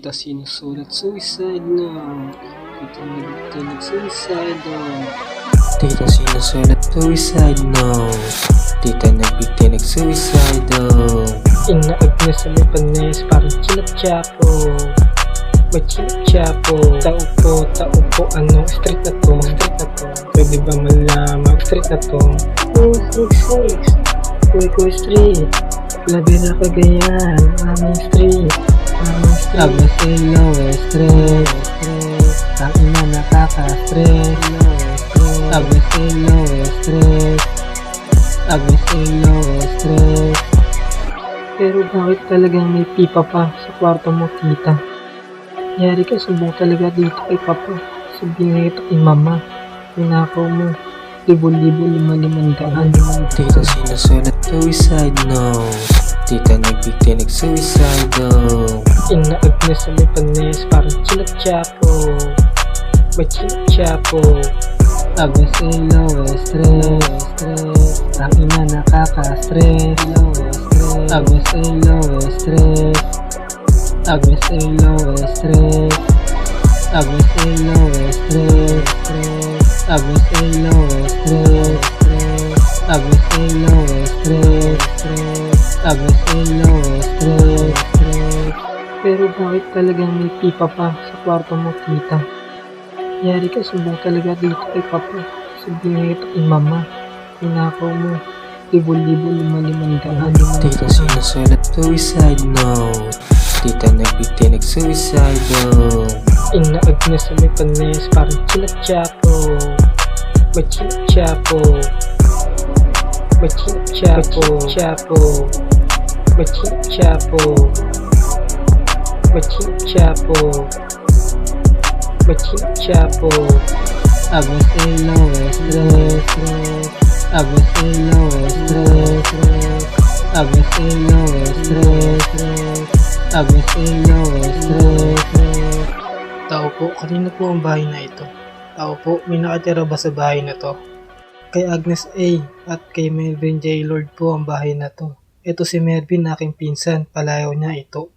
Tita sinusulat suicide note. Tita nag-suicide note. Tita sinusulat suicide note. Tita nag-suicide note. Ina Agnes sa may panes parang chinap-chapo. May chinap-chapo. Tao po, ano, street na to. Pwede ba malaman? Street na to. Kuy street. Labi na Cagayan. Aming street. Agnes Ilo, stress. Ang ina nakaka-stress. Agnes Ilo, stress. Agnes Ilo, stress. Pero bakit talagang may pipa pa sa kwarto mo, tita? Yari ka, sumbong talaga dito kay papa. Sabihin ito kay mama. Pinakaw mo. 5,000-5,500. Tita sinusulat suicide note. Tita nag-suicide note. Ina Agnes sa may panes parang chinap-chapo. May chinap-chapo. Agnes Ilo, stress. Ang ina nakaka-stress. Agnes Ilo, stress. Agnes Ilo, stress. Agnes Ilo, stress. Agnes Ilo, stress. Agnes Ilo, stress. Agnes Ilo, stress. Pero bakit talagang may pipa pa sa kwarto mo, tita? Yari ka, sumbong talaga dito kay papa. Sabihin ito kay mama. Pinakaw mo. 5,000-5,500. Tita sinusulat suicide note. Tita nag-suicide note. Ina Agnes sa may panes parang chinap-chapo. May chinap-chapo. May chinap-chapo. May chinap-chapo. May chinap-chapo. May chinap-chapo. Agnes Ilo, stress. Agnes Ilo, stress. Agnes Ilo, stress. Agnes Ilo, stress. Tao po, kanina po ang bahay na ito. Tao po, may nakatira ba sa bahay na to? Kay Agnes A at kay Melvin J. Lord po ang bahay na to. Ito si Melvin, aking pinsan, palayaw niya ito.